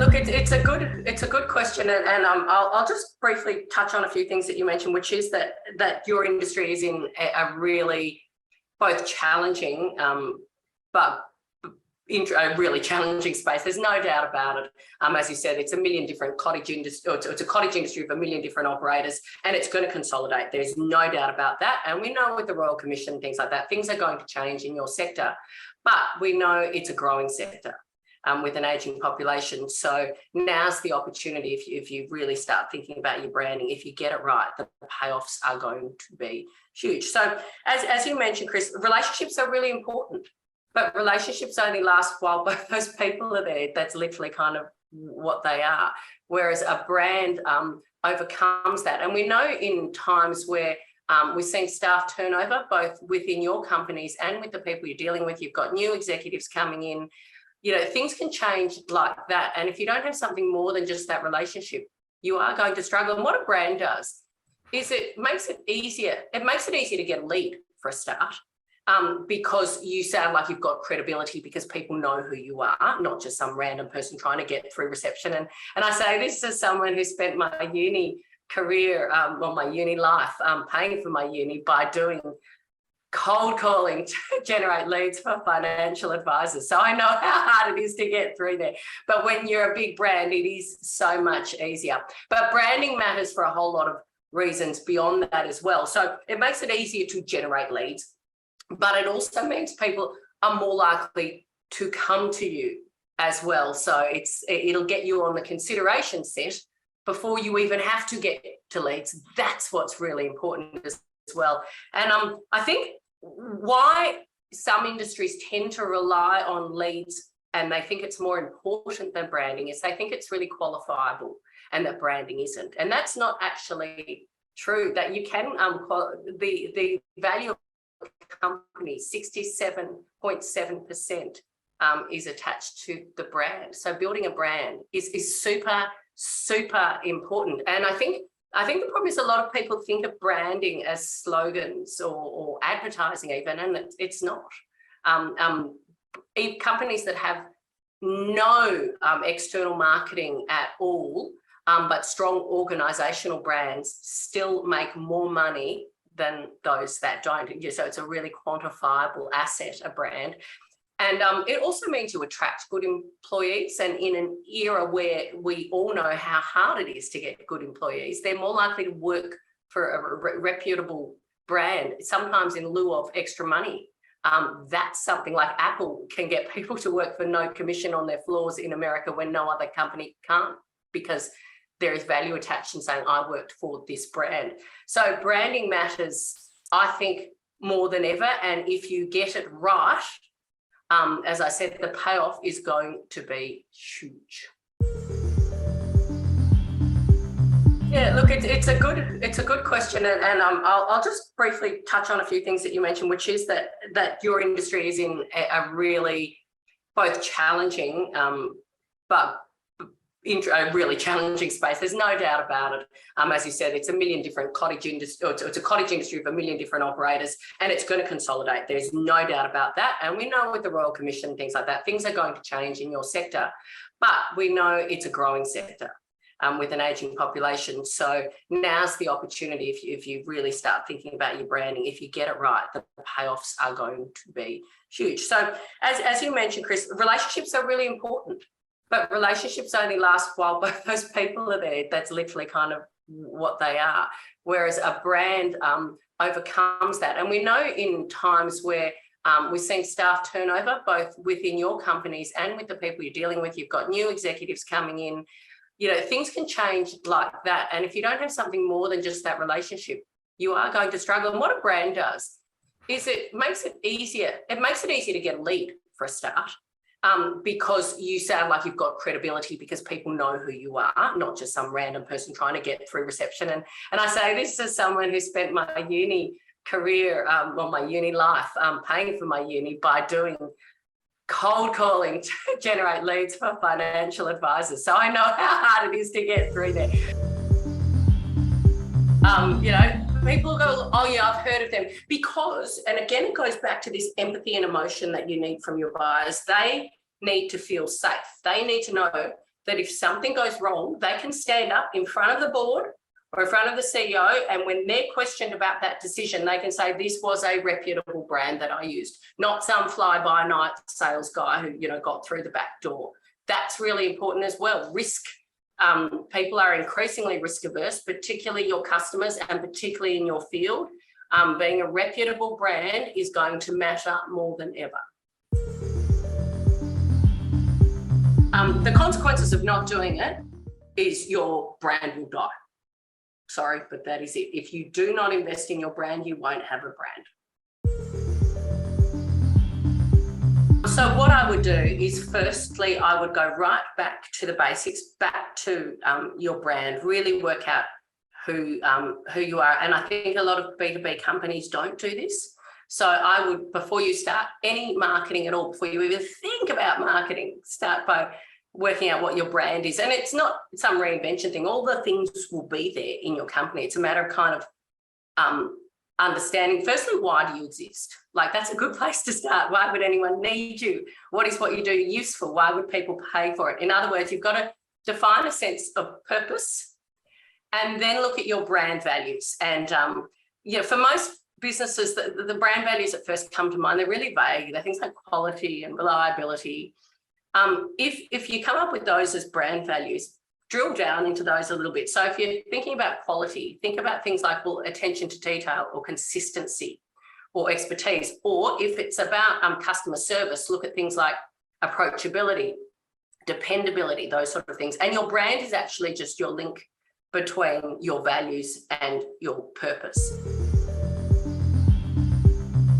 look, it's a good question, and I'll just briefly touch on a few things that you mentioned, which is that your industry is in a really both challenging, but in a really challenging space. There's no doubt about it. As you said, it's a million different cottage industry, or it's a cottage industry of a million different operators, and it's going to consolidate. There's no doubt about that. And we know with the Royal Commission, things like that, things are going to change in your sector, but we know it's a growing sector. With an aging population. So now's the opportunity if you really start thinking about your branding, if you get it right, the payoffs are going to be huge. So as you mentioned, Chris, relationships are really important, but relationships only last while both those people are there. That's literally kind of what they are. Whereas a brand overcomes that. And we know in times where we're seeing staff turnover, both within your companies and with the people you're dealing with, you've got new executives coming in. You know, things can change like that. And if you don't have something more than just that relationship, you are going to struggle. And what a brand does is it makes it easier. It makes it easier to get a lead for a start, because you sound like you've got credibility because people know who you are, not just some random person trying to get through reception. And I say this as someone who spent my uni career, my uni life, paying for my uni by doing cold calling to generate leads for financial advisors. So I know how hard it is to get through there. But when you're a big brand, it is so much easier. But branding matters for a whole lot of reasons beyond that as well. So it makes it easier to generate leads, but it also means people are more likely to come to you as well. So it'll get you on the consideration set before you even have to get to leads. That's what's really important as well. And I think why some industries tend to rely on leads and they think it's more important than branding is they think it's really qualifiable and that branding isn't. And that's not actually true. That you can, the value of companies, 67.7% is attached to the brand. So building a brand is super, super important. And I think the problem is a lot of people think of branding as slogans or advertising even, and it's not. Companies that have no external marketing at all, but strong organisational brands still make more money than those that don't. So it's a really quantifiable asset, a brand. And it also means you attract good employees. And in an era where we all know how hard it is to get good employees, they're more likely to work for a reputable brand, sometimes in lieu of extra money. That's something like Apple can get people to work for no commission on their floors in America when no other company can't, because there is value attached in saying, I worked for this brand. So branding matters, I think, more than ever. And if you get it right, as I said, the payoff is going to be huge. Yeah, look, it's a good question, and I'll just briefly touch on a few things that you mentioned, which is that your industry is in a really both challenging, but in a really challenging space. There's no doubt about it. As you said, it's a million different cottage industry, or it's a cottage industry of a million different operators, and it's going to consolidate. There's no doubt about that. And we know with the Royal Commission, things like that, things are going to change in your sector, but we know it's a growing sector with an aging population. So now's the opportunity if you really start thinking about your branding, if you get it right, the payoffs are going to be huge. So as you mentioned, Chris, relationships are really important. But relationships only last while both those people are there. That's literally kind of what they are. Whereas a brand overcomes that. And we know in times where we're seeing staff turnover, both within your companies and with the people you're dealing with, you've got new executives coming in, you know, things can change like that. And if you don't have something more than just that relationship, you are going to struggle. And what a brand does is it makes it easier. It makes it easier to get a lead for a start. Because you sound like you've got credibility because people know who you are, not just some random person trying to get through reception. And I say this as someone who spent my uni career, my uni life, paying for my uni by doing cold calling to generate leads for financial advisors. So I know how hard it is to get through there. You know, people go, oh yeah, I've heard of them, because, and again, it goes back to this empathy and emotion that you need from your buyers. They need to feel safe. They need to know that if something goes wrong, they can stand up in front of the board or in front of the CEO, and when they're questioned about that decision, they can say, this was a reputable brand that I used, not some fly-by-night sales guy who, you know, got through the back door. That's really important as well. Risk. People are increasingly risk averse, particularly your customers and particularly in your field. Being a reputable brand is going to matter more than ever. The consequences of not doing it is your brand will die. Sorry, but that is it. If you do not invest in your brand, you won't have a brand. So what I would do is, firstly, I would go right back to the basics, back to your brand, really work out who you are. And I think a lot of B2B companies don't do this. So I would, before you start any marketing at all, before you even think about marketing, start by working out what your brand is. And it's not some reinvention thing. All the things will be there in your company. It's a matter of kind of understanding, firstly, why do you exist? Like, that's a good place to start. Why would anyone need you? What is what you do useful? Why would people pay for it? In other words, you've got to define a sense of purpose and then look at your brand values. And for most businesses, the brand values that first come to mind, they're really vague. They're things like quality and reliability. If you come up with those as brand values, drill down into those a little bit. So if you're thinking about quality, think about things like, well, attention to detail or consistency or expertise. Or if it's about customer service, look at things like approachability, dependability, those sort of things. And your brand is actually just your link between your values and your purpose.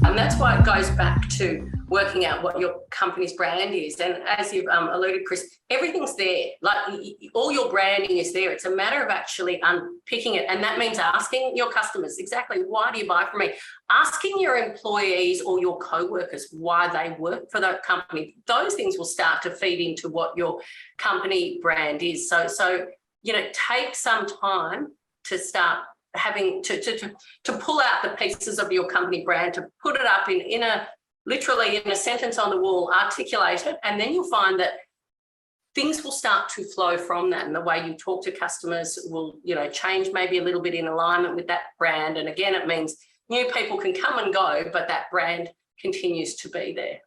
And that's why it goes back to working out what your company's brand is. And as you've alluded, Chris, everything's there. Like, all your branding is there. It's a matter of actually unpicking it. And that means asking your customers, exactly, why do you buy from me? Asking your employees or your co-workers why they work for that company. Those things will start to feed into what your company brand is. So take some time to start having to pull out the pieces of your company brand, to put it up literally in a sentence on the wall, articulate it, and then you'll find that things will start to flow from that, and the way you talk to customers will, change maybe a little bit in alignment with that brand. And again, it means new people can come and go, but that brand continues to be there.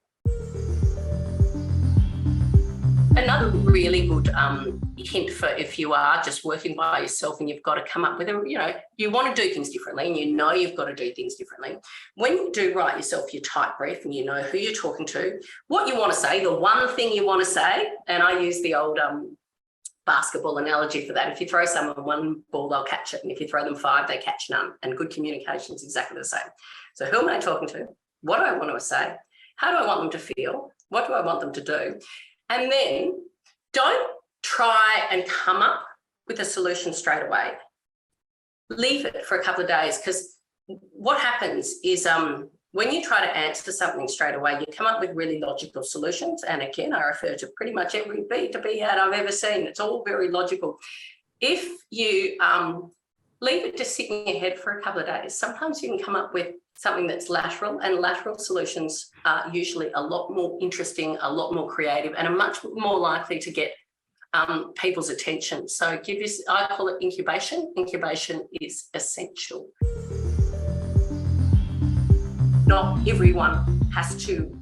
Another really good hint for if you are just working by yourself and you've got to come up with you want to do things differently, and you've got to do things differently. When you do write yourself your type brief and you know who you're talking to, what you want to say, the one thing you want to say, and I use the old basketball analogy for that. If you throw someone one ball, they'll catch it. And if you throw them five, they catch none. And good communication is exactly the same. So who am I talking to? What do I want to say? How do I want them to feel? What do I want them to do? And then don't try and come up with a solution straight away. Leave it for a couple of days, because what happens is when you try to answer something straight away, you come up with really logical solutions. And again, I refer to pretty much every B2B ad I've ever seen. It's all very logical. If you leave it to sit in your head for a couple of days, sometimes you can come up with something that's lateral, and lateral solutions are usually a lot more interesting, a lot more creative, and are much more likely to get people's attention. So I call it incubation. Incubation is essential. Not everyone has to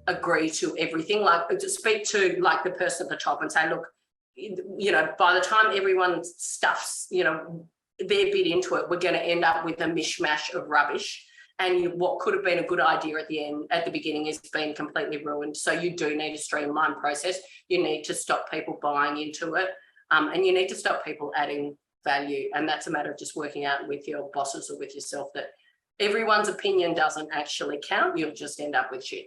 agree to everything. Like, to speak to like the person at the top and say, look, by the time everyone stuffs, their bit into it, we're going to end up with a mishmash of rubbish. And what could have been a good idea at the beginning has been completely ruined. So you do need a streamlined process. You need to stop people buying into it, and you need to stop people adding value. And that's a matter of just working out with your bosses or with yourself that everyone's opinion doesn't actually count. You'll just end up with shit.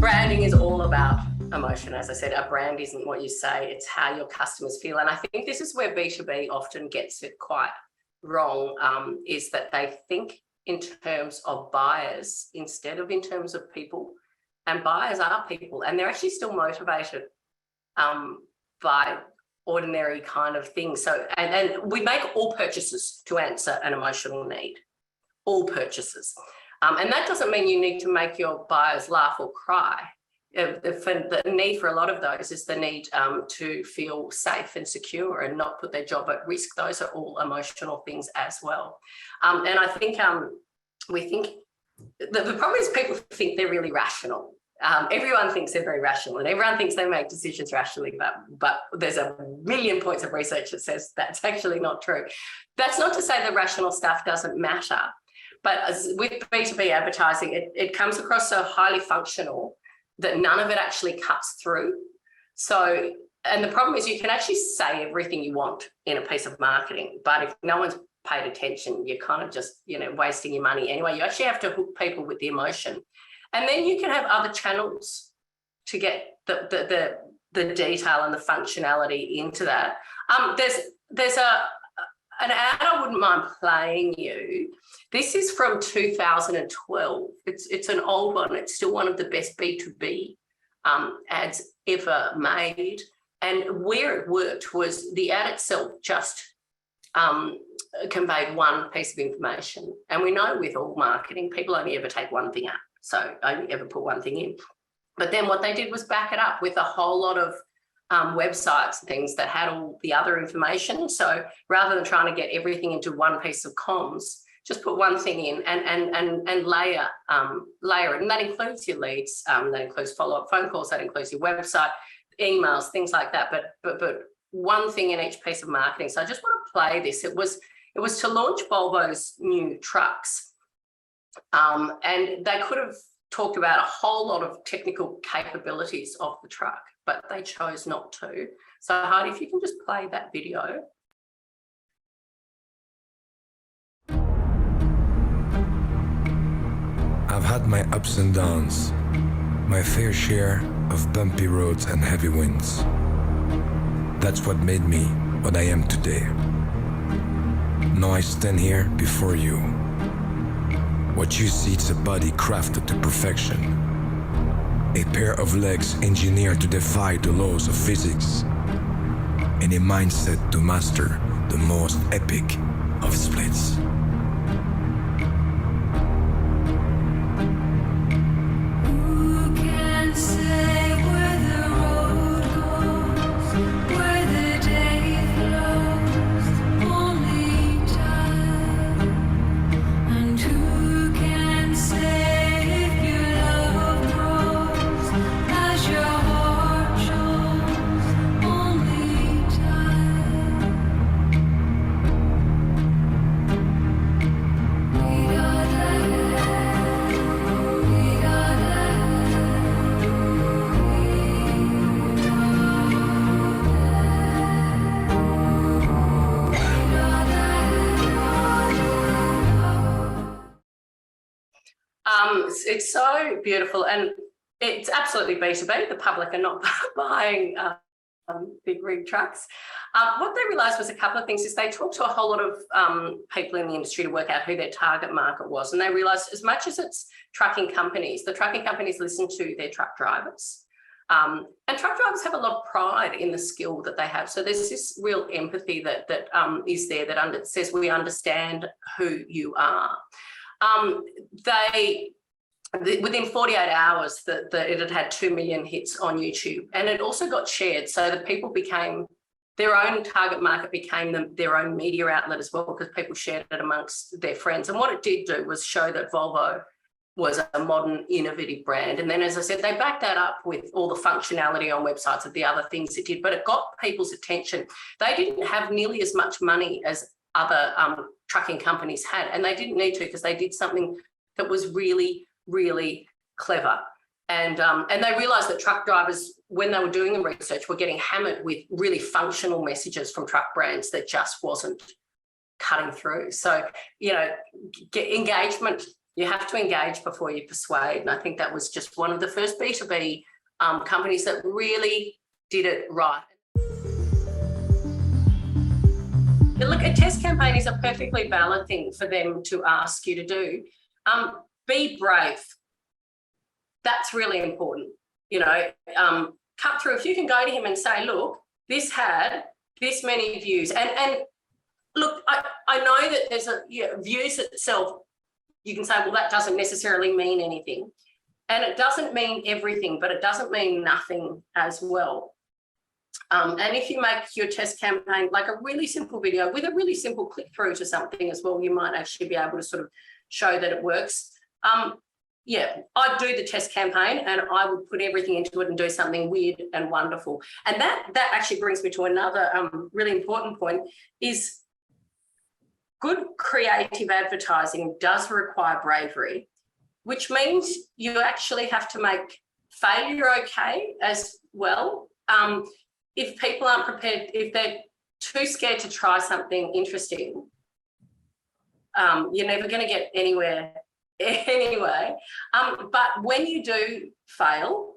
Branding is all about emotion. As I said, a brand isn't what you say, it's how your customers feel. And I think this is where B2B often gets it quite wrong, is that they think in terms of buyers instead of in terms of people. And buyers are people, and they're actually still motivated by ordinary kind of things. So, and we make all purchases to answer an emotional need, all purchases. And that doesn't mean you need to make your buyers laugh or cry. the need for a lot of those is the need to feel safe and secure and not put their job at risk. Those are all emotional things as well. And I think we think the problem is people think they're really rational. Everyone thinks they're very rational and everyone thinks they make decisions rationally, but there's a million points of research that says that's actually not true. That's not to say the rational stuff doesn't matter, but with B2B advertising, it comes across so highly functional that none of it actually cuts through. So, and the problem is you can actually say everything you want in a piece of marketing, but if no one's paid attention, you're kind of just, wasting your money anyway. You actually have to hook people with the emotion. And then you can have other channels to get the detail and the functionality into that. There's an ad I wouldn't mind playing you. This is from 2012. It's an old one. It's still one of the best B2B ads ever made. And where it worked was the ad itself just conveyed one piece of information. And we know with all marketing, people only ever take one thing out. So only ever put one thing in. But then what they did was back it up with a whole lot of websites and things that had all the other information. So rather than trying to get everything into one piece of comms, just put one thing in and layer it. And that includes your leads, that includes follow-up phone calls, that includes your website, emails, things like that. But one thing in each piece of marketing. So I just want to play this. It was to launch Volvo's new trucks. And they could have talked about a whole lot of technical capabilities of the truck, but they chose not to. So Heidi, if you can just play that video. I've had my ups and downs, my fair share of bumpy roads and heavy winds. That's what made me what I am today. Now I stand here before you. What you see is a body crafted to perfection, a pair of legs engineered to defy the laws of physics, and a mindset to master the most epic of splits. It's so beautiful, and it's absolutely B2B. The public are not buying big rig trucks. What they realised was a couple of things. Is they talked to a whole lot of people in the industry to work out who their target market was, and they realised as much as it's trucking companies, the trucking companies listen to their truck drivers. And truck drivers have a lot of pride in the skill that they have. So there's this real empathy that is there that says we understand who you are. Within 48 hours, it had 2 million hits on YouTube, and it also got shared, so that people became their own target market, became their own media outlet as well, because people shared it amongst their friends. And what it did do was show that Volvo was a modern, innovative brand. And then, as I said, they backed that up with all the functionality on websites of the other things it did, but it got people's attention. They didn't have nearly as much money as other trucking companies had, and they didn't need to, because they did something that was really, really clever. And they realised that truck drivers, when they were doing the research, were getting hammered with really functional messages from truck brands that just wasn't cutting through. So, get engagement. You have to engage before you persuade. And I think that was just one of the first B2B companies that really did it right. But look, a test campaign is a perfectly valid thing for them to ask you to do. Be brave. That's really important. Cut through. If you can go to him and say, look, this had this many views. And look, I know that there's views itself. You can say, well, that doesn't necessarily mean anything. And it doesn't mean everything, but it doesn't mean nothing as well. And if you make your test campaign like a really simple video with a really simple click through to something as well, you might actually be able to sort of show that it works. Yeah, I'd do the test campaign and I would put everything into it and do something weird and wonderful. And that actually brings me to another really important point, is good creative advertising does require bravery, which means you actually have to make failure okay as well. If people aren't prepared, if they're too scared to try something interesting, you're never going to get anywhere anyway. But when you do fail,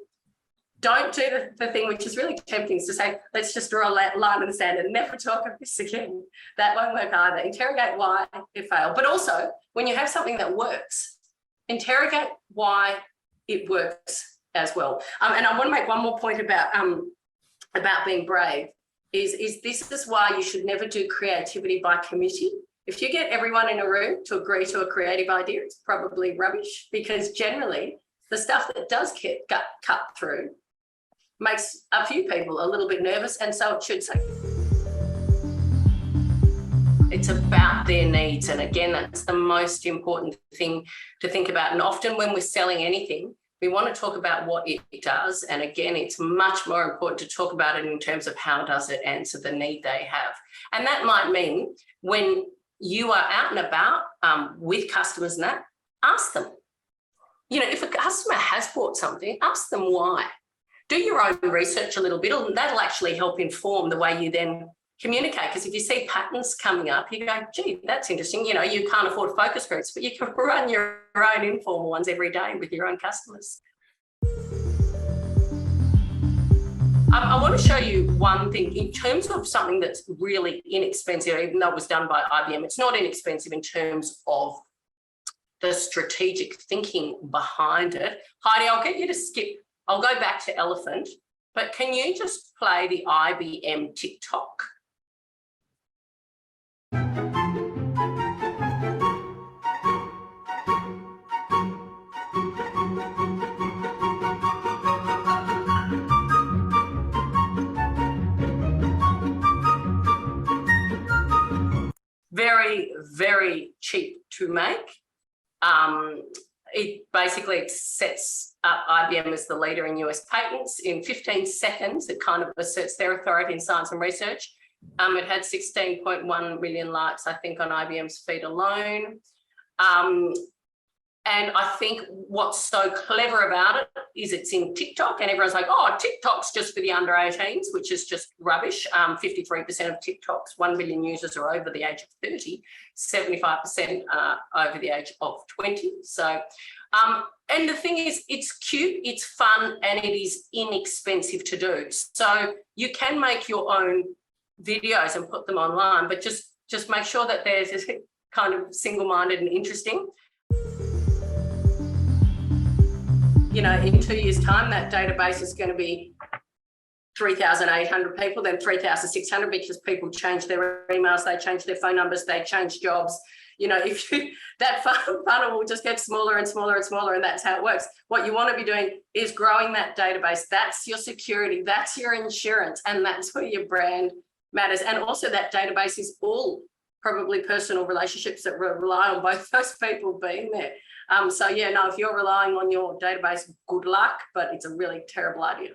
don't do the thing which is really tempting, is to say, let's just draw a line in the sand and never talk of this again. That won't work either. Interrogate why it failed. But also, when you have something that works, interrogate why it works as well. And I want to make one more point about being brave, is this is why you should never do creativity by committee. If you get everyone in a room to agree to a creative idea, it's probably rubbish, because generally the stuff that does get cut through makes a few people a little bit nervous, and so it should say. It's about their needs, and again, that's the most important thing to think about. And often when we're selling anything, we want to talk about what it does, and again, it's much more important to talk about it in terms of how does it answer the need they have. And that might mean when you are out and about with customers and that, ask them. You know, if a customer has bought something, ask them why. Do your own research a little bit, and that'll actually help inform the way you then communicate. Because if you see patterns coming up, you go, gee, that's interesting. You know, you can't afford focus groups, but you can run your own informal ones every day with your own customers. I want to show you one thing in terms of something that's really inexpensive, even though it was done by IBM. It's not inexpensive in terms of the strategic thinking behind it. Heidi, I'll get you to skip. I'll go back to elephant, but can you just play the IBM TikTok? Very, very cheap to make. It basically sets up IBM as the leader in US patents. In 15 seconds, it kind of asserts their authority in science and research. It had 16.1 million likes, I think, on IBM's feed alone. And I think what's so clever about it is it's in TikTok, and everyone's like, oh, TikTok's just for the under 18s, which is just rubbish. 53% of TikTok's 1 billion users are over the age of 30, 75% are over the age of 20. So, and the thing is, it's cute, it's fun, and it is inexpensive to do. So you can make your own videos and put them online, but just make sure that they're just kind of single-minded and interesting. You know, in 2 years' time, that database is going to be 3,800 people, then 3,600, because people change their emails, they change their phone numbers, they change jobs. You know, if you, that funnel will just get smaller and smaller and smaller, and that's how it works. What you want to be doing is growing that database. That's your security, that's your insurance, and that's where your brand matters. And also that database is all probably personal relationships that rely on both those people being there. So yeah, no, if you're relying on your database, good luck, but it's a really terrible idea.